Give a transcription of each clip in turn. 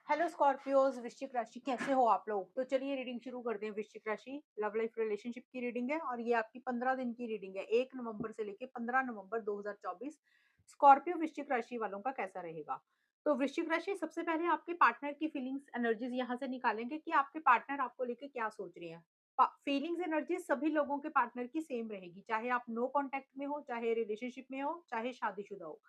Hello Scorpios, वृश्चिक राशि कैसे हो आप लोग। तो चलिए रीडिंग शुरू करते हैं। वृश्चिक राशि लव लाइफ रिलेशनशिप की रीडिंग है और ये आपकी 15 दिन की रीडिंग है, 1 नवंबर से लेके 15 नवंबर 2024। स्कॉर्पियो वृश्चिक राशि वालों का कैसा रहेगा। तो वृश्चिक राशि, सबसे पहले आपके पार्टनर की फीलिंग्स एनर्जीज यहाँ से निकालेंगे कि आपके पार्टनर आपको लेके क्या सोच रहे हैं। फीलिंग्स एनर्जीज सभी लोगों के पार्टनर की सेम रहेगी, चाहे आप नो कॉन्टेक्ट में हो, चाहे रिलेशनशिप में हो, चाहे शादीशुदा हो।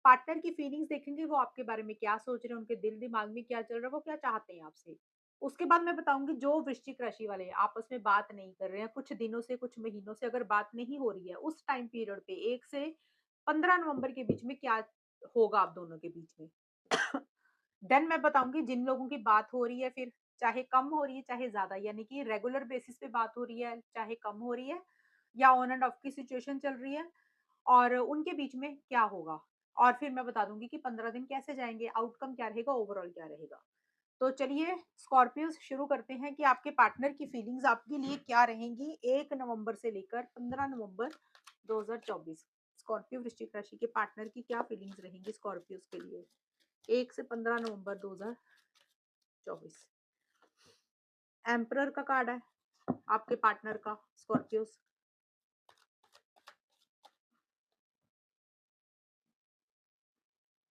पार्टनर की फीलिंग्स देखेंगे, वो आपके बारे में क्या सोच रहे हैं, उनके दिल दिमाग में क्या चल रहा है, वो क्या चाहते हैं आपसे। उसके बाद मैं बताऊंगी जो वृश्चिक राशि वाले आपस में बात नहीं कर रहे हैं कुछ दिनों से, कुछ महीनों से, अगर बात नहीं हो रही है उस टाइम पीरियड पे 1 से 15 नवंबर के बीच में क्या होगा आप दोनों के बीच में। देन मैं बताऊंगी जिन लोगों की बात हो रही है, फिर चाहे कम हो रही है चाहे ज्यादा, यानी कि रेगुलर बेसिस पे बात हो रही है चाहे कम हो रही है, या ऑन एंड ऑफ की सिचुएशन चल रही है, और उनके बीच में क्या होगा। और फिर मैं बता दूंगी कि 15 दिन कैसे जाएंगे, आउटकम क्या रहेगा, ओवरऑल क्या रहेगा। तो चलिए स्कॉर्पियोस, शुरू करते हैं कि आपके पार्टनर की फीलिंग्स आपके लिए क्या रहेंगी 1 नवंबर से लेकर 15 नवंबर 2024। स्कॉर्पियो वृश्चिक राशि के पार्टनर की क्या फीलिंग्स रहेंगी स्कॉर्पियोस के लिए 1 से 15 नवंबर 2024। एम्परर का कार्ड है आपके पार्टनर का Scorpios.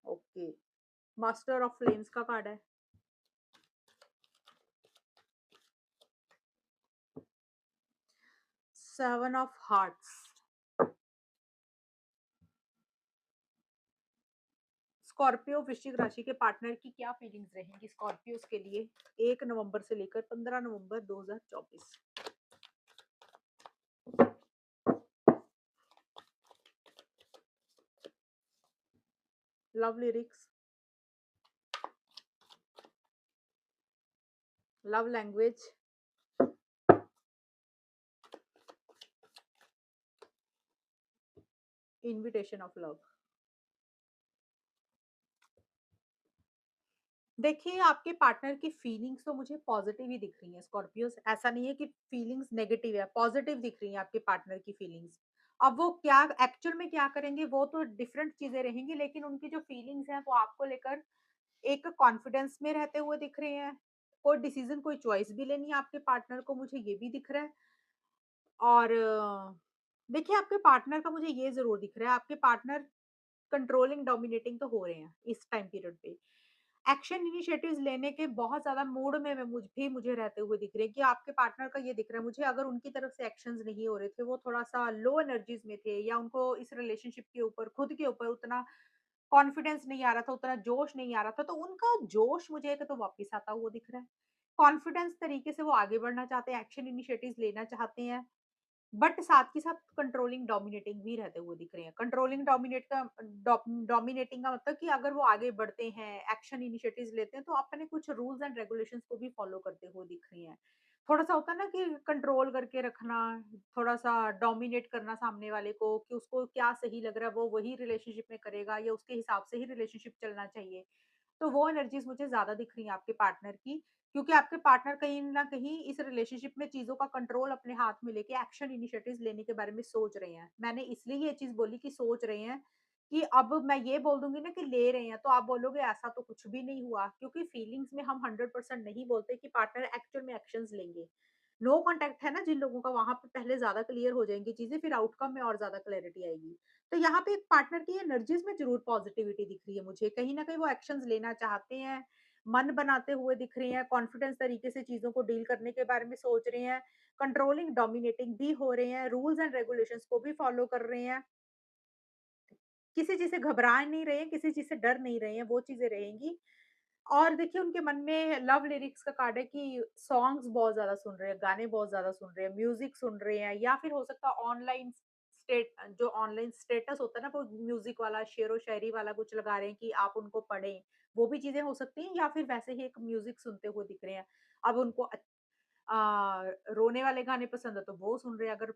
Okay, master of flames का कार्ड है। 7 ऑफ हार्ट्स। स्कॉर्पियो वृश्चिक राशि के पार्टनर की क्या फीलिंग्स रहेंगी स्कॉर्पियोस के लिए 1 नवंबर से लेकर 15 नवंबर 2024। Love lyrics, love language, invitation of love. देखिए आपके पार्टनर की फीलिंग्स तो मुझे पॉजिटिव ही दिख रही है स्कॉर्पियोस, ऐसा नहीं है कि फीलिंग्स नेगेटिव है, पॉजिटिव दिख रही है आपके पार्टनर की फीलिंग्स। अब वो क्या एक्चुअल में क्या करेंगे वो तो डिफरेंट चीजें रहेंगी, लेकिन उनकी जो फीलिंग्स हैं वो आपको लेकर एक कॉन्फिडेंस में रहते हुए दिख रहे हैं। कोई डिसीजन, कोई चॉइस भी लेनी है आपके पार्टनर को, मुझे ये भी दिख रहा है। और देखिए आपके पार्टनर का मुझे ये ज़रूर दिख रहा है, आपके पार्टनर कंट्रोलिंग, डोमिनेटिंग तो हो रहे हैं इस टाइम पीरियड पे। एक्शन इनिशिएटिव्स लेने के बहुत ज़्यादा मूड में मुझे रहते हुए दिख रहे हैं कि आपके पार्टनर का ये दिख रहा है मुझे, अगर उनकी तरफ से एक्शंस नहीं हो रहे थे, वो थोड़ा-सा लो एनर्जीज़ में थे, या उनको इस रिलेशनशिप के ऊपर, खुद के ऊपर उतना कॉन्फिडेंस नहीं आ रहा था, उतना जोश नहीं आ रहा था, तो उनका जोश मुझे एक तो वापस आता हुआ दिख रहा है। कॉन्फिडेंस तरीके से वो आगे बढ़ना चाहते हैं, एक्शन इनिशिएटिव्स लेना चाहते हैं। बट साथ के साथ कंट्रोलिंग डोमिनेटिंग भी रहते हुए दिख रहे हैं। कंट्रोलिंग डोमिनेटिंग का मतलब कि अगर वो आगे बढ़ते हैं, एक्शन इनिशिएटिव्स लेते हैं, तो अपने कुछ रूल्स एंड रेगुलेशंस को भी फॉलो करते हुए दिख रही हैं। थोड़ा-सा होता है ना कि कंट्रोल करके रखना, थोड़ा-सा डोमिनेट करना सामने वाले को, कि उसको क्या सही लग रहा है वो वही रिलेशनशिप में करेगा, या उसके हिसाब से ही रिलेशनशिप चलना चाहिए। तो वो एनर्जीज़ मुझे ज़्यादा दिख रही हैं आपके पार्टनर की, क्योंकि आपके पार्टनर कहीं न कहीं इस रिलेशनशिप में चीज़ों का कंट्रोल अपने हाथ में लेके एक्शन इनिशिएटिव्स लेने के बारे में सोच रहे हैं। मैंने इसलिए ये चीज़ बोली कि सोच रहे हैं, कि अब मैं ये बोल दूँगी ना कि ले रहे हैं, तो आप बोलोगे ऐसा तो कुछ भी नहीं हुआ, क्योंकि फीलिंग्स में हम 100% नहीं बोलते कि पार्टनर एक्चुअल में एक्शंस लेंगे। नो कॉन्टैक्ट है ना जिन लोगों का, वहाँ पे पहले ज़्यादा क्लियर हो जाएँगी चीज़ें, फिर आउटकम में और ज़्यादा क्लैरिटी आएगी। तो यहाँ पे एक पार्टनर की एनर्जीज में ज़रूर पॉजिटिविटी दिख रही है मुझे। कहीं न कहीं वो एक्शंस लेना चाहते हैं, मन बनाते हुए दिख रहे हैं, कॉन्फिडेंस तरीके से चीज़ों को डील करने के बारे में सोच रहे हैं, कंट्रोलिंग, डोमिनेटिंग भी हो रहे हैं, रूल्स एंड रेगुलेशंस को भी फॉलो कर रहे हैं। किसी चीज़ से घबरा नहीं रहे हैं, किसी चीज़ से डर नहीं रहे हैं, वो चीज़ें रहेंगी। और देखिए उनके मन में लव लिरिक्स का कार्ड है कि सॉन्ग्स बहुत ज़्यादा सुन रहे हैं, गाने बहुत ज़्यादा सुन रहे हैं, म्यूज़िक सुन रहे हैं, या फिर हो सकता है ऑनलाइन जो ऑनलाइन स्टेटस होता है ना, वो म्यूज़िक वाला, शेरो-शायरी वाला कुछ लगा रहे हैं कि आप उनको पढ़ें। वो भी चीज़ें हो सकती हैं, या फिर वैसे ही एक म्यूज़िक सुनते हुए दिख रहे हैं। अब उनको रोने वाले गाने पसंद है तो वो सुन रहे हैं, अगर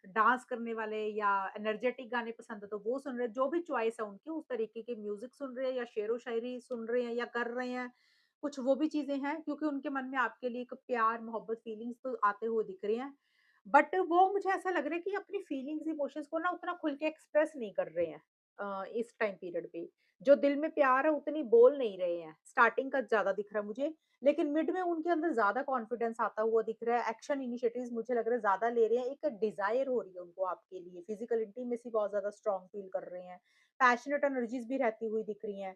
डांस करने वाले या एनर्जेटिक गाने पसंद है तो वो सुन रहे हैं, जो भी चॉइस है उनकी उस तरीके के म्यूजिक सुन रहे हैं, या शेरो शायरी सुन रहे हैं या कर रहे हैं, कुछ वो भी चीजें हैं, क्योंकि उनके मन में आपके लिए एक प्यार, मोहब्बत, फीलिंग्स तो आते हुए दिख रही हैं। बट वो मुझे ऐसा लग रहा है कि अपनी फीलिंग्स, इमोशंस को ना उतना खुल के एक्सप्रेस नहीं कर रहे हैं। इस टाइम पीरियड पे। जो दिल में प्यार है उतनी बोल नहीं रहे हैं, स्टार्टिंग का ज़्यादा दिख रहा है मुझे, लेकिन मिड में उनके अंदर ज़्यादा कॉन्फिडेंस आता हुआ दिख रहा है, एक्शन इनिशिएटिव्स मुझे लग रहा है ज़्यादा ले रहे हैं, एक डिज़ायर हो रही है उनको आपके लिए, फिज़िकल इंटीमेसी बहुत ज़्यादा स्ट्रॉन्ग फील कर रहे हैं, पैशनेट एनर्जीज़ भी रहती हुई दिख रही हैं।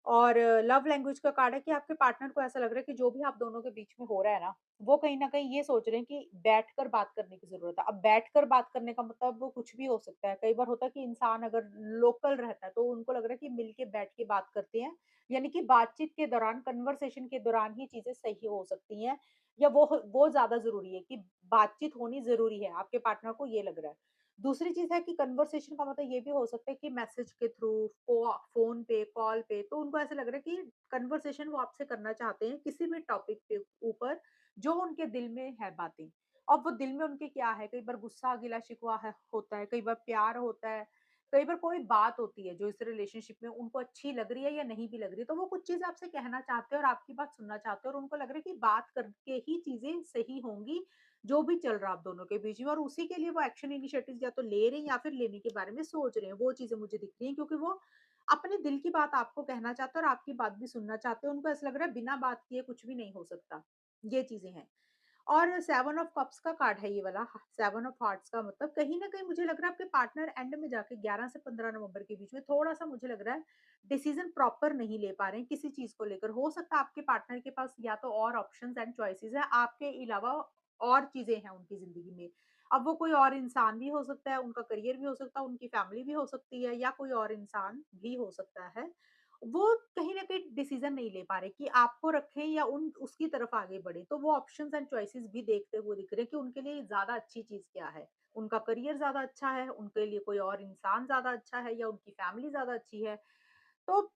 और लव लैंग्वेज का कार्ड है कि आपके पार्टनर को ऐसा लग रहा है कि जो भी आप दोनों के बीच में हो रहा है ना, वो कहीं न कहीं ये सोच रहे हैं कि बैठकर बात करने की ज़रूरत है। अब बैठकर बात करने का मतलब वो कुछ भी हो सकता है। कई बार होता है कि इंसान अगर लोकल रहता है, तो उनको लग रहा है कि मिल के बैठ के बात करते हैं, यानी कि बातचीत के दौरान, कन्वर्सेशन के दौरान ही चीज़ें सही हो सकती हैं, या वो ज़्यादा ज़रूरी है कि बातचीत होनी ज़रूरी है, आपके पार्टनर को ये लग रहा है। दूसरी चीज़ है कि कन्वर्सेशन का मतलब ये भी हो सकता है कि मैसेज के थ्रू, फ़ोन पे, कॉल पे, तो उनको ऐसा लग रहा है कि कन्वर्सेशन वो आपसे करना चाहते हैं किसी भी टॉपिक के ऊपर, जो उनके दिल में है बातें। अब वो दिल में उनके क्या है, कई बार गुस्सा, गिला-शिकवा है होता है, कई बार प्यार होता है, कई बार कोई बात होती है जो इस रिलेशनशिप में उनको अच्छी लग रही है या नहीं भी लग रही है, तो वो कुछ चीज़ आपसे कहना चाहते हैं और आपकी बात सुनना चाहते हैं और उनको लग रहा है कि बात करके ही चीज़ें सही होंगी, जो भी चल रहा है आप दोनों के बीच में, और उसी के लिए वो एक्शन इनिशिएटिव्स या तो ले रहे हैं या फिर लेने के बारे में सोच रहे हैं। वो चीज़ें मुझे दिख रही हैं क्योंकि वो अपने दिल की बात आपको कहना चाहते हैं और आपकी बात भी सुनना चाहते हैं। उनको ऐसा लग रहा है बिना बात किए कुछ भी नहीं हो सकता। ये चीज़ें हैं। और 7 ऑफ कप्स का कार्ड है ये वाला, 7 ऑफ हार्ट्स का मतलब कहीं न कहीं मुझे लग रहा है आपके पार्टनर एंड में जाके 11 से 15 नवंबर के बीच में थोड़ा-सा मुझे लग रहा है डिसीज़न प्रॉपर नहीं ले पा रहे हैं किसी चीज़ को लेकर। हो सकता है आपके पार्टनर के पास या तो और ऑप्शंस एंड चॉइसेस हैं, आपके अलावा और चीज़ें हैं उनकी ज़िंदगी में। अब वो कोई और इंसान भी हो सकता है, उनका करियर भी हो सकता है, उनकी फैमिली भी हो सकती है या कोई और इंसान भी हो सकता है। वो कहीं न कहीं डिसीज़न नहीं ले पा रहे कि आपको रखें या उन उसकी तरफ आगे बढ़ें। तो वो ऑप्शंस एंड चॉइसेस भी देखते हुए दिख रहे हैं कि उनके लिए ज़्यादा अच्छी चीज़ क्या है। उनका करियर ज़्यादा अच्छा है, उनके लिए कोई और इंसान ज़्यादा अच्छा है या उनकी फैमिली ज़्यादा अच्छी है। तो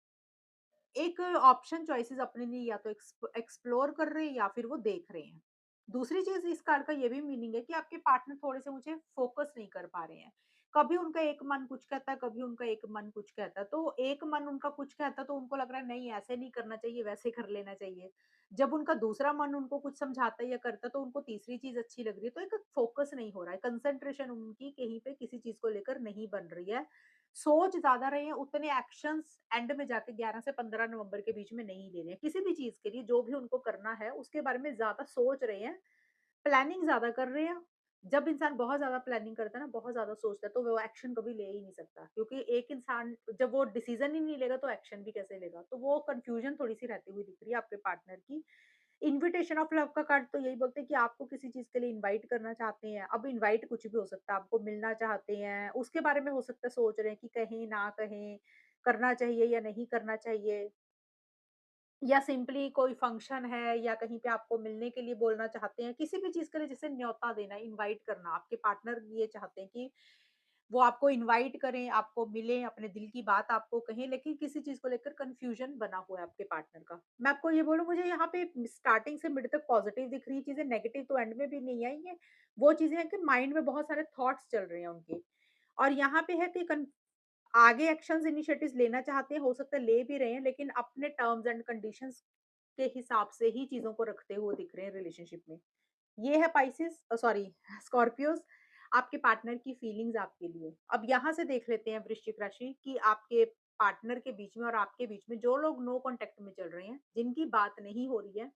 एक ऑप्शन चॉइसेस अपने लिए या तो एक्सप्लोर कर रहे हैं या फिर वो देख रहे हैं। दूसरी चीज़ इस कार्ड का ये भी मीनिंग है कि आपके पार्टनर थोड़े-से मुझे फ़ोकस नहीं कर पा रहे हैं। कभी उनका एक मन कुछ कहता है, कभी उनका एक मन कुछ कहता है। तो एक मन उनका कुछ कहता है तो उनको लग रहा है नहीं ऐसे नहीं करना चाहिए, वैसे कर लेना चाहिए। जब उनका दूसरा मन उनको कुछ समझाता है या करता है तो उनको तीसरी चीज़ अच्छी लग रही है। तो एक फ़ोकस नहीं हो रहा है, कंसंट्रेशन उनकी कहीं पे किसी चीज़ को लेकर नहीं बन रही है। सोच ज़्यादा रहे हैं, उतने एक्शंस एंड में जाके 11 से 15 नवंबर के बीच में नहीं ले रहे हैं। किसी भी चीज़ के लिए जो भी उनको करना है, उसके बारे में ज़्यादा सोच रहे हैं, प्लानिंग ज़्यादा कर रहे हैं। जब इंसान बहुत ज़्यादा प्लानिंग करता है ना, बहुत ज़्यादा सोचता है, तो वो एक्शन कभी ले ही नहीं सकता। क्योंकि एक इंसान जब वो डिसीज़न ही नहीं लेगा, तो एक्शन भी कैसे लेगा? तो वो कन्फ्यूज़न थोड़ी-सी रहती हुई दिख रही है आपके पार्टनर की। इन्विटेशन ऑफ लव का कार्ड तो यही बोलते हैं कि आपको किसी चीज़ के लिए इनवाइट करना चाहते हैं। अब इनवाइट कुछ भी हो सकता है, आपको मिलना चाहते हैं, उसके बारे में हो सकता है सोच रहे हैं कि कहें, ना कहें, करना चाहिए या नहीं करना चाहिए, या सिंपली कोई फंक्शन है या कहीं पे आपको मिलने के लिए बोलना चाहते हैं। किसी भी चीज़ के लिए जैसे न्योता देना, इनवाइट करना, आपके पार्टनर ये चाहते हैं कि वो आपको इनवाइट करें, आपको मिलें, अपने दिल की बात आपको कहें, लेकिन किसी चीज़ को लेकर कन्फ्यूज़न बना हुआ है आपके पार्टनर का। मैं आपको ये बोलूँ, मुझे यहाँ पे स्टार्टिंग से मिड तक पॉज़िटिव दिख रही चीज़ें, नेगेटिव तो एंड में भी नहीं आई हैं। वो चीज़ें हैं कि माइंड में बहुत सारे थॉट्स चल रहे हैं उनके, और यहाँ पे है कि आगे एक्शंस इनिशिएटिव्स लेना चाहते हैं, हो सकता है ले भी रहे हैं, लेकिन अपने टर्म्स एंड कंडीशंस के हिसाब से ही चीज़ों को रखते हुए दिख रहे हैं रिलेशनशिप में। ये है पाइसेस, सॉरी, स्कॉर्पियोज़, आपके पार्टनर की फीलिंग्स आपके लिए। अब यहाँ से देख लेते हैं वृश्चिक राशि कि आपके पार्टनर के बीच में और आपके बीच में जो लोग नो कॉन्टैक्ट में चल रहे हैं, जिनकी बात नहीं हो रही है,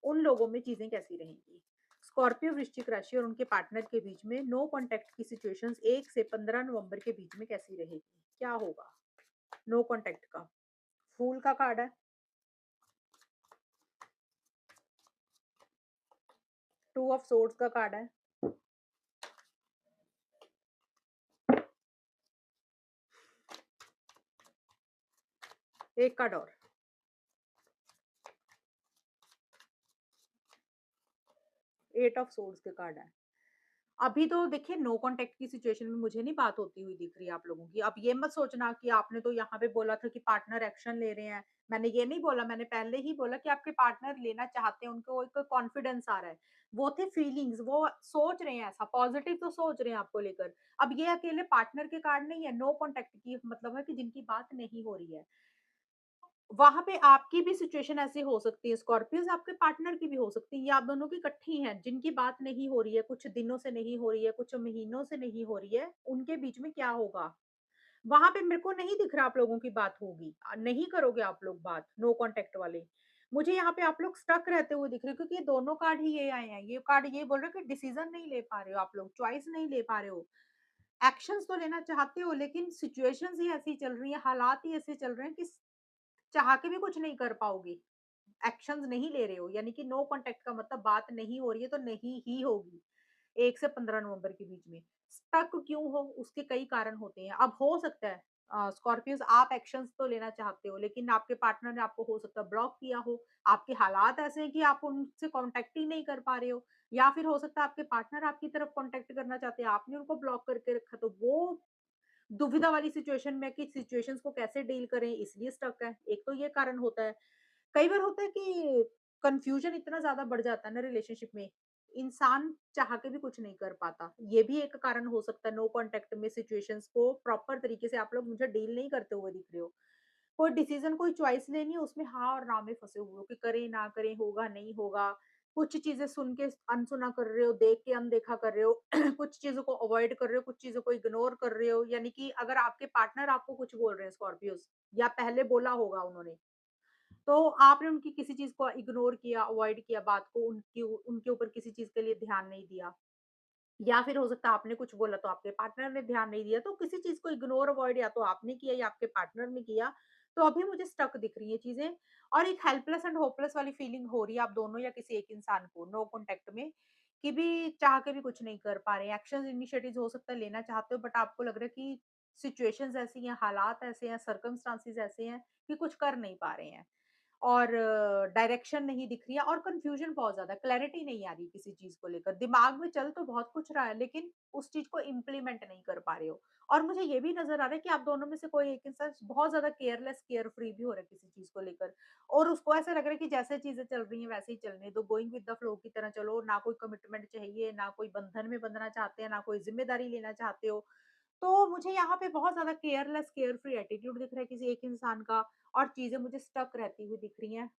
उन लोगों में चीज़ें कैसी रहेंगी? स्कॉर्पियो, वृश्चिक राशि और उनके पार्टनर के बीच में नो कॉन्टैक्ट की सिचुएशंस 1 से 15 नवंबर के बीच में कैसी रहेगी? क्या होगा? नो कॉन्टैक्ट का। फूल का कार्ड है, 2 ऑफ सोर्ड्स का कार्ड है, एक कार्ड और, 8 ऑफ सोर्ड्स के कार्ड है। अभी तो देखिए नो कॉन्टैक्ट की सिचुएशन में मुझे नहीं बात होती हुई दिख रही है आप लोगों की। अब ये मत सोचना कि आपने तो यहाँ पे बोला था कि पार्टनर एक्शन ले रहे हैं। मैंने ये नहीं बोला, मैंने पहले ही बोला कि आपके पार्टनर लेना चाहते हैं, उनको एक कॉन्फिडेंस आ रहा है। वो थे फीलिंग्स, वो सोच रहे हैं ऐसा, पॉजिटिव तो सोच रहे हैं आपको लेकर। अब ये अकेले पार्टनर के कार्ड नहीं है, नो कॉन्टैक्ट की मतलब है कि जिनकी बात नहीं हो रही है। वहाँ पे आपकी भी सिचुएशन ऐसी हो सकती है, स्कॉर्पियोज़ आपके पार्टनर की भी हो सकती है, या आप दोनों की इकट्ठी हैं, जिनकी बात नहीं हो रही है, कुछ दिनों से नहीं हो रही है, कुछ महीनों से नहीं हो रही है, उनके बीच में क्या होगा? वहाँ पे मेरे को नहीं दिख रहा आप लोगों की बात होगी। नहीं करोगे आप लोग बात, नो कॉन्टैक्ट वाले। मुझे यहाँ पे आप लोग स्टक रहते हुए दिख रहे हो क्योंकि ये दोनों कार्ड ही ये आए हैं। ये कार्ड ये बोल रहे हो कि डिसीज़न नहीं ले पा रहे हो आप लोग, चॉइस नहीं ले पा रहे हो। एक्शंस तो लेना चाहते हो लेकिन सिचुएशंस ही ऐसी चल रही हैं, हालात ही ऐसे चल रहे हैं कि चाह के भी कुछ नहीं कर पाओगे। एक्शंस नहीं ले रहे हो, यानी कि नो कॉन्टैक्ट का मतलब बात नहीं हो रही है तो नहीं ही होगी। 1 से 15 नवंबर के बीच में। स्टक क्यों हो उसके कई कारण होते हैं। अब हो सकता है स्कॉर्पियोज़ आप एक्शंस तो लेना चाहते हो लेकिन आपके पार्टनर ने आपको हो सकता है ब्लॉक किया हो। आपके हालात ऐसे हैं कि आप उनसे कॉन्टैक्ट ही नहीं कर पा रहे हो या फिर हो सकता है आपके पार्टनर आपकी तरफ कॉन्टैक्ट करना चाहते हैं, आपने उनको ब्लॉक करके रखा तो वो दुविधा वाली सिचुएशन में कि सिचुएशंस को कैसे डील करें इसलिए स्टक है। एक तो ये कारण होता है। कई बार होता है कि कन्फ्यूजन इतना ज़्यादा बढ़ जाता है ना रिलेशनशिप में, इंसान चाह के भी कुछ नहीं कर पाता। ये भी एक कारण हो सकता है नो कॉन्टैक्ट में सिचुएशंस को प्रॉपर तरीके से आप लोग मुझे डील नहीं करते हुए दिख रहे हो। कोई डिसीज़न कोई चॉइस लेनी है उसमें हाँ और ना में फँसे हुए हो कि करें, ना करें, होगा, नहीं होगा। कुछ चीज़ें सुन के अनसुना कर रहे हो, देख के अनदेखा कर रहे हो, कुछ चीज़ों को अवॉइड कर रहे हो, कुछ चीज़ों को इग्नोर कर रहे हो। यानी कि अगर आपके पार्टनर आपको कुछ बोल रहे हैं स्कॉर्पियोज़ या पहले बोला होगा उन्होंने, तो आपने उनकी किसी चीज़ को इग्नोर किया, अवॉइड किया बात को, उनकी उनके ऊपर किसी चीज़ के लिए ध्यान नहीं दिया। या फिर हो सकता है आपने कुछ बोला तो आपके पार्टनर ने ध्यान नहीं दिया, तो किसी चीज़ को इग्नोर अवॉइड या तो आपने किया या आपके पार्टनर ने किया, तो अभी मुझे स्टक दिख रही हैं चीज़ें और एक हेल्पलेस एंड होपलेस वाली फीलिंग हो रही है आप दोनों या किसी एक इंसान को नो कॉन्टैक्ट में, कि भी चाह के भी कुछ नहीं कर पा रहे हैं। एक्शंस इनिशिएटिव्स हो सकता है लेना चाहते हो बट आपको लग रहा है कि सिचुएशंस ऐसी हैं, हालात ऐसे हैं, सर्कमस्टांसेस ऐसे हैं कि कुछ कर नहीं पा रहे हैं। और डायरेक्शन नहीं दिख रही है और कन्फ्यूजन बहुत ज़्यादा है, क्लैरिटी नहीं आ रही किसी चीज़ को लेकर। दिमाग में चल तो बहुत कुछ रहा है लेकिन उस चीज़ को इम्प्लीमेंट नहीं कर पा रहे हो। और मुझे ये भी नज़र आ रहा है कि आप दोनों में से कोई एक इंसान बहुत ज़्यादा केयरलेस, केयर फ्री भी हो रहा है किसी चीज़ को लेकर और उसको ऐसा लग रहा है कि जैसे चीज़ें चल रही हैं वैसे ही चलने दो, गोइंग विद द फ्लो की तरह चलो, ना कोई कमिटमेंट चाहिए, ना कोई बंधन में बंधना चाहते हैं, ना कोई ज़िम्मेदारी लेना चाहते हो। तो मुझे यहाँ पे बहुत ज़्यादा केयरलेस, केयर फ्री एटीट्यूड दिख रहा है किसी एक इंसान का और चीज़ें मुझे स्टक रहती हुई दिख रही हैं।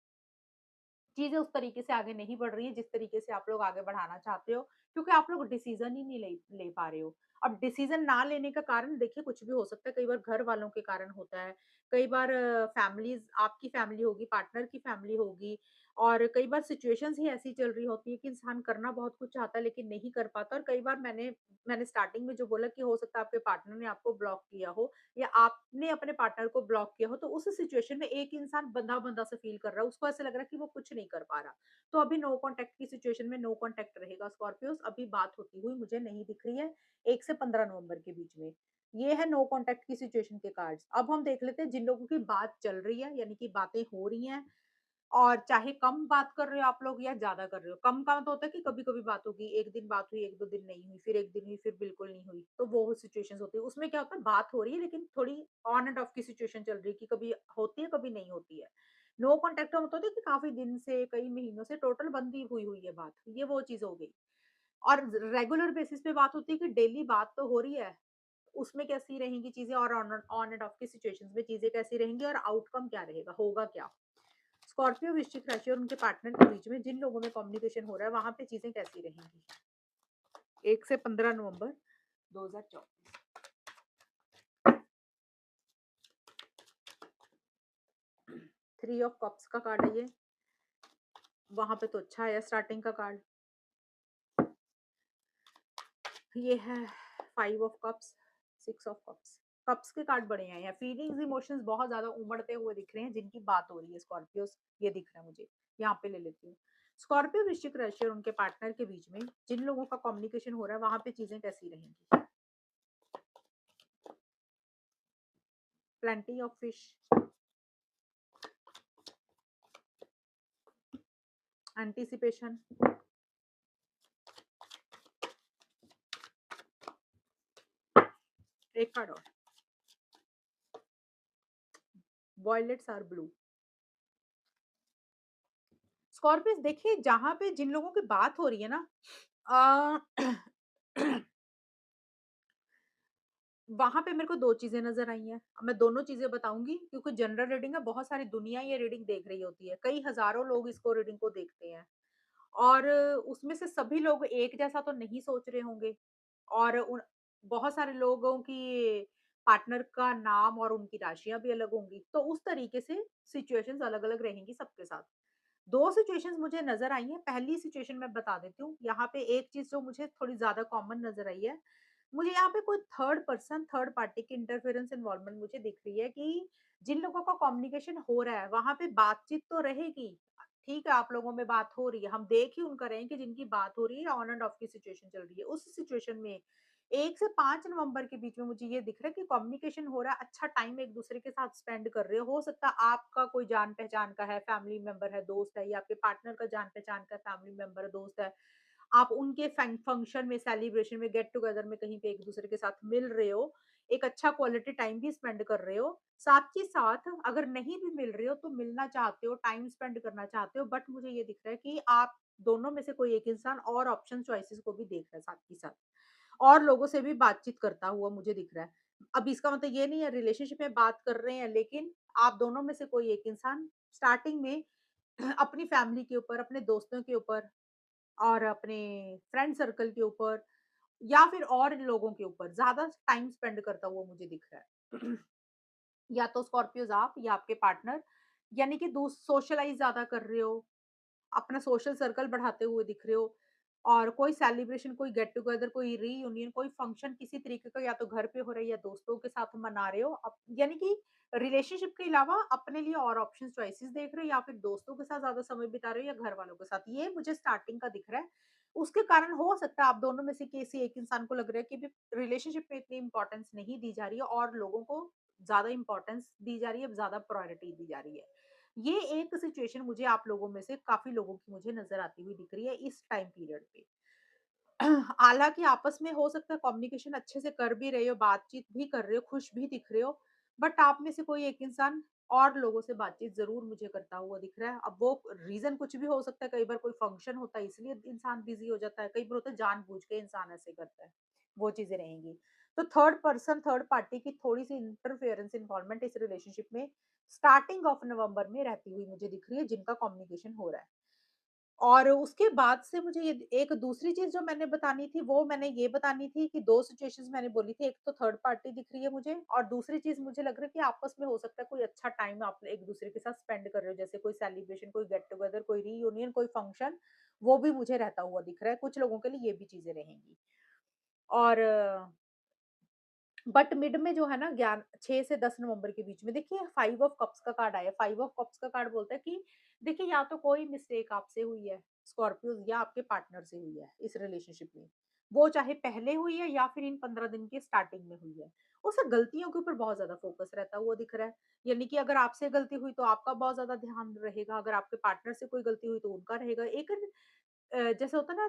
चीज़ें उस तरीके से आगे नहीं बढ़ रही हैं, जिस तरीके से आप लोग आगे बढ़ाना चाहते हो, क्योंकि आप लोग डिसीज़न ही नहीं ले ले पा रहे हो। अब डिसीज़न ना लेने का कारण देखिए कुछ भी हो सकता है, कई बार घर वालों के कारण होता है, कई बार फैमिलीज़ आपकी फैमिली होगी, पार्टनर की फैमिली होगी और कई बार सिचुएशंस ही ऐसी चल रही होती है कि इंसान करना बहुत कुछ चाहता है लेकिन नहीं कर पाता और कई बार मैंने मैंने स्टार्टिंग में जो बोला कि हो सकता है आपके पार्टनर ने आपको ब्लॉक किया हो या आपने अपने पार्टनर को ब्लॉक किया हो, तो उस सिचुएशन में एक इंसान बंधा-बंधा सा फ़ील कर रहा है, उसको ऐसा लग रहा है कि वो कुछ नहीं कर पा रहा। तो अभी नो कॉन्टैक्ट की सिचुएशन में नो कॉन्टैक्ट रहेगा स्कॉर्पियोज़, अभी बात होती हुई मुझे नहीं दिख रही है, 1 से 15 नवंबर के बीच में। ये है नो कॉन्टैक्ट की सिचुएशन के कार्ड्स। अब हम देख लेते हैं जिन लोगों की बात चल रही है, यानी कि बातें हो रही हैं और चाहे कम बात कर रहे हो आप लोग या ज़्यादा कर रहे हो। कम का मतलब होता है कि कभी-कभी बात होगी, 1 दिन बात हुई, 1-2 दिन नहीं हुई, फिर 1 दिन हुई, फिर बिल्कुल नहीं हुई। तो वो सिचुएशंस होती है। उसमें क्या होता है बात हो रही है लेकिन थोड़ी ऑन एंड ऑफ की सिचुएशन चल रही है कि कभी होती है, कभी नहीं होती है। नो कॉन्टैक्ट का मतलब होता है कि काफ़ी दिन से, कई महीनों से टोटल बंद ही हुई हुई है बात। ये वो चीज़ हो गई। और रेगुलर बेसिस पे बात होती है कि डेली बात तो हो रही है, उसमें कैसी रहेंगी चीज़ें और ऑन ऑन एंड ऑफ की सिचुएशंस में चीज़ें कैसी रहेंगी और आउटकम क्या रहेगा, होगा क्या? स्कॉर्पियो, वृश्चिक राशि और उनके पार्टनर के बीच में जिन लोगों में कम्युनिकेशन हो रहा है, वहाँ पे चीज़ें कैसी रहेंगी? 1 से 15 नवंबर 2024। 3 ऑफ कप्स का कार्ड है ये। वहाँ पे तो अच्छा है स्टार्टिंग का कार्ड। ये है 5 of cups, 6 of cups. Cups के कार्ड बड़े आए हैं। फीलिंग्स, इमोशंस बहुत ज़्यादा उमड़ते हुए दिख रहे हैं, जिनकी बात हो रही है स्कॉर्पियोज़, ये दिख रहा है मुझे। यहाँ पे ले लेती हूँ। स्कॉर्पियो, वृश्चिक राशि और उनके पार्टनर के बीच में जिन लोगों का कम्युनिकेशन हो रहा है, वहाँ पे चीज़ें कैसी रहेंगी? प्लेंटी ऑफ फिश, एंटीसिपेशन, एक कार्ड और, वॉयलेट्स आर ब्लू। स्कॉर्पियोस देखिए जहाँ पे जिन लोगों की बात हो रही है ना अ, वहाँ पे मेरे को 2 चीज़ें नज़र आई हैं। अब मैं दोनों चीज़ें बताऊँगी क्योंकि जनरल रीडिंग है, बहुत सारी दुनिया ये रीडिंग देख रही होती है। कई हज़ारों लोग इसको रीडिंग को देखते हैं और उसमें से सभी लोग एक जैसा तो नहीं सोच रहे होंगे और उन बहुत सारे लोगों की पार्टनर का नाम और उनकी राशियाँ भी अलग होंगी। तो उस तरीके से सिचुएशंस अलग-अलग रहेंगी सबके साथ। 2 सिचुएशंस मुझे नज़र आई हैं। पहली सिचुएशन मैं बता देती हूँ। यहाँ पे एक चीज़ जो मुझे थोड़ी ज़्यादा कॉमन नज़र आई है, मुझे यहाँ पे कोई थर्ड पर्सन, थर्ड पार्टी की इंटरफेरेंस इन्वॉल्वमेंट मुझे दिख रही है कि जिन लोगों का कम्युनिकेशन हो रहा है, वहाँ पे बातचीत तो रहेगी। ठीक है, आप लोगों में बात हो रही है। हम देख ही उनका रहे हैं कि जिनकी बात हो रही है, ऑन एंड ऑफ की सिचुएशन चल रही है। उस सिचुएशन में 1 से 5 नवंबर के बीच में मुझे ये दिख रहा है कि कम्युनिकेशन हो रहा है, अच्छा टाइम एक-दूसरे के साथ स्पेंड कर रहे हो। सकता है आपका कोई जान-पहचान का है, फैमिली मेंबर है, दोस्त है या आपके पार्टनर का जान-पहचान का फैमिली मेंबर है, दोस्त है। आप उनके फंक्शन में, सेलिब्रेशन में, गेट टुगेदर में कहीं पे एक-दूसरे के साथ मिल रहे हो, एक अच्छा क्वालिटी टाइम भी स्पेंड कर रहे हो। साथ ही साथ अगर नहीं भी मिल रहे हो तो मिलना चाहते हो, टाइम स्पेंड करना चाहते हो, बट मुझे ये दिख रहा है कि आप दोनों में से कोई एक इंसान और ऑप्शन चॉइसेस को भी देख रहा है साथ ही साथ। और लोगों से भी बातचीत करता हुआ मुझे दिख रहा है। अब इसका मतलब ये नहीं है रिलेशनशिप में बात कर रहे हैं, लेकिन आप दोनों में से कोई एक इंसान स्टार्टिंग में अपनी फैमिली के ऊपर, अपने दोस्तों के ऊपर और अपने फ्रेंड सर्कल के ऊपर या फिर और लोगों के ऊपर ज़्यादा टाइम स्पेंड करता हुआ मुझे दिख रहा है। या तो स्कॉर्पियोज़ आप या आपके पार्टनर, यानी कि सोशलाइज़ ज़्यादा कर रहे हो, अपना सोशल सर्कल बढ़ाते हुए दिख रहे हो और कोई सेलिब्रेशन, कोई गेट टुगेदर, कोई रीयूनियन, कोई फंक्शन किसी तरीके का या तो घर पे हो रहा है या दोस्तों के साथ मना रहे हो। यानी कि रिलेशनशिप के अलावा अपने लिए और ऑप्शन चॉइसेस देख रहे हो या फिर दोस्तों के साथ ज़्यादा समय बिता रहे हो या घर वालों के साथ। ये मुझे स्टार्टिंग का दिख रहा है। उसके कारण हो सकता है आप दोनों में से किसी एक इंसान को लग रहा है कि रिलेशनशिप में इतनी इंपॉर्टेंस नहीं दी जा रही है और लोगों को ज़्यादा इंपॉर्टेंस दी जा रही है, ज़्यादा प्रायोरिटी दी जा रही है। ये एक सिचुएशन मुझे आप लोगों में से काफ़ी लोगों की मुझे नज़र आती हुई दिख रही है इस टाइम पीरियड पे। हालाँकि आपस में हो सकता है कम्युनिकेशन अच्छे से कर भी रहे हो, बातचीत भी कर रहे हो, खुश भी दिख रहे हो, बट आप में से कोई एक इंसान और लोगों से बातचीत ज़रूर मुझे करता हुआ दिख रहा है। अब वो रीज़न कुछ भी हो सकता है, कई बार कोई फंक्शन होता है इसलिए इंसान बिज़ी हो जाता है, कई बार होता है जानबूझ के इंसान ऐसे करता है, वो चीज़ें रहेंगी। तो थर्ड पर्सन, थर्ड पार्टी की थोड़ी-सी इंटरफेरेंस इन्वॉल्वमेंट इस रिलेशनशिप में स्टार्टिंग ऑफ नवंबर में रहती हुई मुझे दिख रही है, जिनका कम्युनिकेशन हो रहा है। और उसके बाद से मुझे ये एक दूसरी चीज़ जो मैंने बतानी थी, वो मैंने ये बतानी थी कि 2 सिचुएशंस मैंने बोली थी, एक तो थर्ड पार्टी दिख रही है मुझे और दूसरी चीज़ मुझे लग रहा है कि आपस में हो सकता है कोई अच्छा टाइम आप एक-दूसरे के साथ स्पेंड कर रहे हो, जैसे कोई सेलिब्रेशन, कोई गेट टुगेदर, कोई रीयूनियन, कोई फंक्शन, वो भी मुझे रहता हुआ दिख रहा है। कुछ लोगों के लिए ये भी चीज़ें रहेंगी। और बट मिड में जो है ना 6 से 10 नवंबर के बीच में देखिए 5 ऑफ कप्स का कार्ड आया। 5 ऑफ कप्स का कार्ड बोलता है कि देखिए या तो कोई मिस्टेक आपसे हुई है स्कॉर्पियोज़ या आपके पार्टनर से हुई है इस रिलेशनशिप में। वो चाहे पहले हुई है या फिर इन 15 दिन के स्टार्टिंग में हुई है। उसे गलतियों के ऊपर बहुत ज़्यादा फ़ोकस रहता हुआ दिख रहा है। यानी कि अगर आपसे गलती हुई तो आपका बहुत ज़्यादा ध्यान रहेगा, अगर आपके पार्टनर से कोई गलती हुई तो उनका रहेगा। एक जैसे होता है ना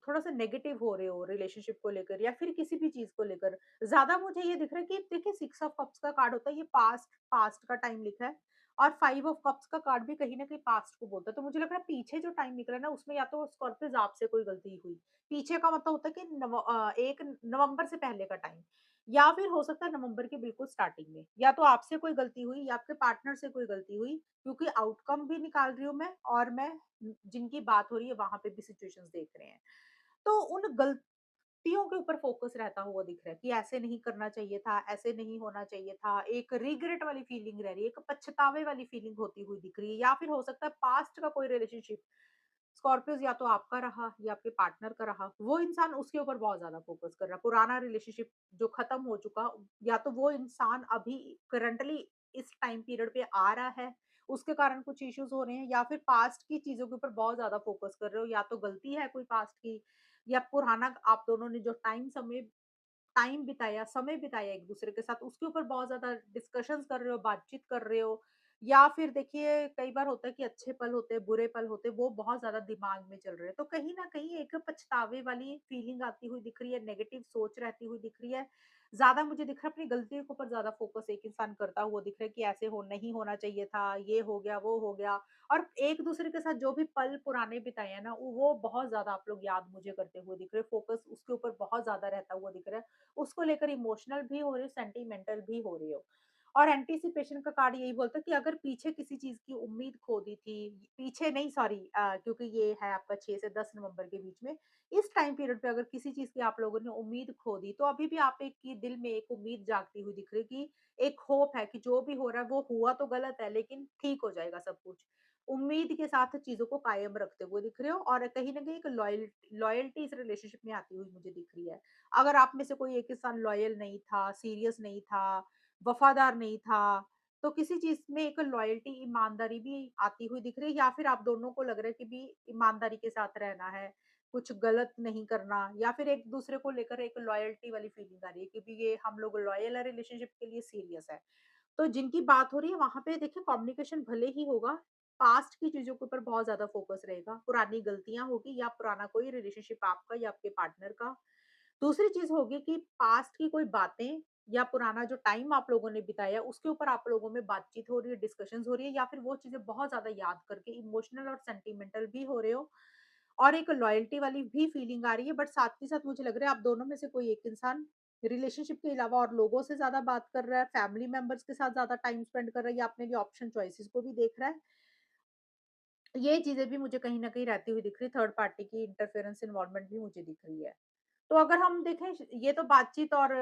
थोड़ा-सा नेगेटिव हो रहे हो रिलेशनशिप को लेकर या फिर किसी भी चीज़ को लेकर। ज़्यादा मुझे ये दिख रहा है कि देखिए 6 ऑफ कप्स का कार्ड होता है, ये पास्ट का टाइम लिखा है और 5 ऑफ कप्स का कार्ड भी कहीं न कहीं पास्ट को बोलता है। तो मुझे लग रहा है पीछे जो टाइम निकला है ना उसमें या तो स्कॉर्पियोज़ आपसे कोई गलती हुई। पीछे का मतलब होता है कि 1 नवंबर से पहले का टाइम या फिर हो सकता है नवंबर के बिल्कुल स्टार्टिंग में। या तो आपसे कोई गलती हुई या आपके पार्टनर से कोई गलती हुई क्योंकि आउटकम भी निकाल रही हूँ मैं और मैं जिनकी बात हो रही है वहाँ पे भी सिचुएशंस देख रहे हैं। तो उन गलतियों के ऊपर फ़ोकस रहता हुआ दिख रहा है कि ऐसे नहीं करना चाहिए था, ऐसे नहीं होना चाहिए था। एक रिग्रेट वाली फीलिंग रह रही है, एक पछतावे वाली फीलिंग होती हुई दिख रही है या फिर हो सकता है पास्ट का कोई रिलेशनशिप स्कॉर्पियोज़ या तो आपका रहा या आपके पार्टनर का रहा, वो इंसान उसके ऊपर बहुत ज़्यादा फ़ोकस कर रहा है। पुराना रिलेशनशिप जो खत्म हो चुका, या तो वो इंसान अभी करंटली इस टाइम पीरियड पे आ रहा है, उसके कारण कुछ इश्यूज़ हो रहे हैं या फिर पास्ट की चीज़ों के ऊपर बहुत ज़्यादा फ़ोकस कर रहे हो, या तो गलती है कोई पास्ट की या पुराना आप दोनों ने जो टाइम बिताया, समय बिताया एक-दूसरे के साथ, उसके ऊपर बहुत ज़्यादा डिस्कशंस कर रहे हो, बातचीत कर रहे हो या फिर देखिए कई बार होता है कि अच्छे पल होते हैं, बुरे पल होते हैं, वो बहुत ज़्यादा दिमाग में चल रहे हैं। तो कहीं न कहीं एक पछतावे वाली फीलिंग आती हुई दिख रही है, नेगेटिव सोच रहती हुई दिख रही है। ज़्यादा मुझे दिख रहा है अपनी गलतियों के ऊपर ज़्यादा फ़ोकस एक इंसान करता हुआ दिख रहा है कि ऐसे हो नहीं होना चाहिए था, ये हो गया, वो हो गया। और एक-दूसरे के साथ जो भी पल पुराने बिताए हैं ना, वो बहुत ज़्यादा आप लोग याद मुझे करते हुए दिख रहे हो, फ़ोकस उसके ऊपर बहुत ज़्यादा रहता हुआ दिख रहा है। उसको लेकर इमोशनल भी हो रहे हो, सेंटिमेंटल भी हो रहे हो। और एंटीसिपेशन का कार्ड यही बोलता है कि अगर पीछे किसी चीज़ की उम्मीद खो दी थी, पीछे नहीं सॉरी क्योंकि ये है आपका 6 से 10 नवंबर के बीच में, इस टाइम पीरियड पे अगर किसी चीज़ की आप लोगों ने उम्मीद खो दी, तो अभी भी आप एक की दिल में एक उम्मीद जागती हुई दिख रही है कि एक होप है कि जो भी हो रहा है वो हुआ तो गलत है लेकिन ठीक हो जाएगा सब कुछ। उम्मीद के साथ चीज़ों को कायम रखते हुए दिख रहे हो और कहीं न कहीं एक लॉयल्टी इस रिलेशनशिप में आती हुई मुझे दिख रही है। अगर आप में से कोई एक इंसान लॉयल नहीं था, सीरियस नहीं था, वफ़ादार नहीं था, तो किसी चीज़ में एक लॉयल्टी, ईमानदारी भी आती हुई दिख रही है या फिर आप दोनों को लग रहा है कि भी ईमानदारी के साथ रहना है, कुछ गलत नहीं करना या फिर एक-दूसरे को लेकर एक लॉयल्टी वाली फीलिंग आ रही है कि भी ये हम लोग लॉयल है रिलेशनशिप के लिए सीरियस है। तो जिनकी बात हो रही है वहाँ पे देखिए कम्युनिकेशन भले ही होगा, पास्ट की चीज़ों के ऊपर बहुत ज़्यादा फ़ोकस रहेगा, पुरानी गलतियाँ होगी या पुराना कोई रिलेशनशिप आपका या आपके पार्टनर का। दूसरी चीज़ होगी कि पास्ट की कोई बातें या पुराना जो टाइम आप लोगों ने बिताया, उसके ऊपर आप लोगों में बातचीत हो रही है, डिस्कशंस हो रही है या फिर वो चीज़ें बहुत ज़्यादा याद करके इमोशनल और सेंटिमेंटल भी हो रहे हो और एक लॉयल्टी वाली भी फीलिंग आ रही है। बट साथ ही साथ मुझे लग रहा है आप दोनों में से कोई एक इंसान रिलेशनशिप के अलावा और लोगों से ज़्यादा बात कर रहा है, फैमिली मेंबर्स के साथ ज़्यादा टाइम स्पेंड कर रहा है या अपने लिए ऑप्शन चॉइसेस को भी देख रहा है। ये चीज़ें भी मुझे कहीं न कहीं रहती हुई दिख रही है, थर्ड पार्टी की इंटरफेरेंस इन्वॉल्वमेंट भी मुझे दिख रही है। तो अगर हम देखें ये तो बातचीत और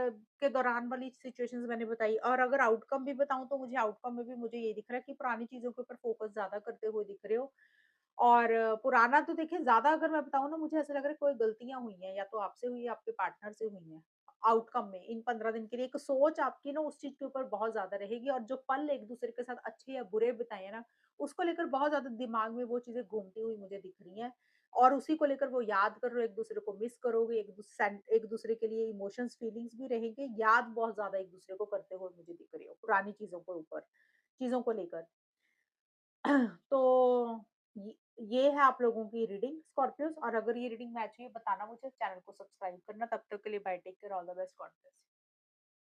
के दौरान वाली सिचुएशंस मैंने बताई और अगर आउटकम भी बताऊँ तो मुझे आउटकम में भी मुझे ये दिख रहा है कि पुरानी चीज़ों के ऊपर फोकस ज़्यादा करते हुए दिख रहे हो। और पुराना तो देखिए ज़्यादा अगर मैं बताऊँ ना मुझे ऐसा लग रहा है कोई गलतियाँ हुई हैं या तो आपसे हुई है या आपके पार्टनर से हुई हैं। आउटकम में इन 15 दिन के लिए एक सोच आपकी ना उस चीज़ के ऊपर बहुत ज़्यादा रहेगी और जो पल एक-दूसरे के साथ अच्छे या बुरे बिताए हैं ना, उसको लेकर बहुत ज़्यादा दिमाग में वो चीज़ें घूमती हुई मुझे दिख रही हैं। और उसी को लेकर वो याद कर रहे हो, एक-दूसरे को मिस करोगे, एक-दूसरे के लिए इमोशंस, फीलिंग्स भी रहेंगे, याद बहुत ज़्यादा एक-दूसरे को करते हुए मुझे दिख रही हो, पुरानी चीज़ों के ऊपर, चीज़ों को लेकर। तो ये ये है आप लोगों की रीडिंग स्कॉर्पियोज़ और अगर ये रीडिंग मैच हुई है बताना मुझे, चैनल को सब्सक्राइब करना। तब तक के लिए bye, take care, all the best, God bless.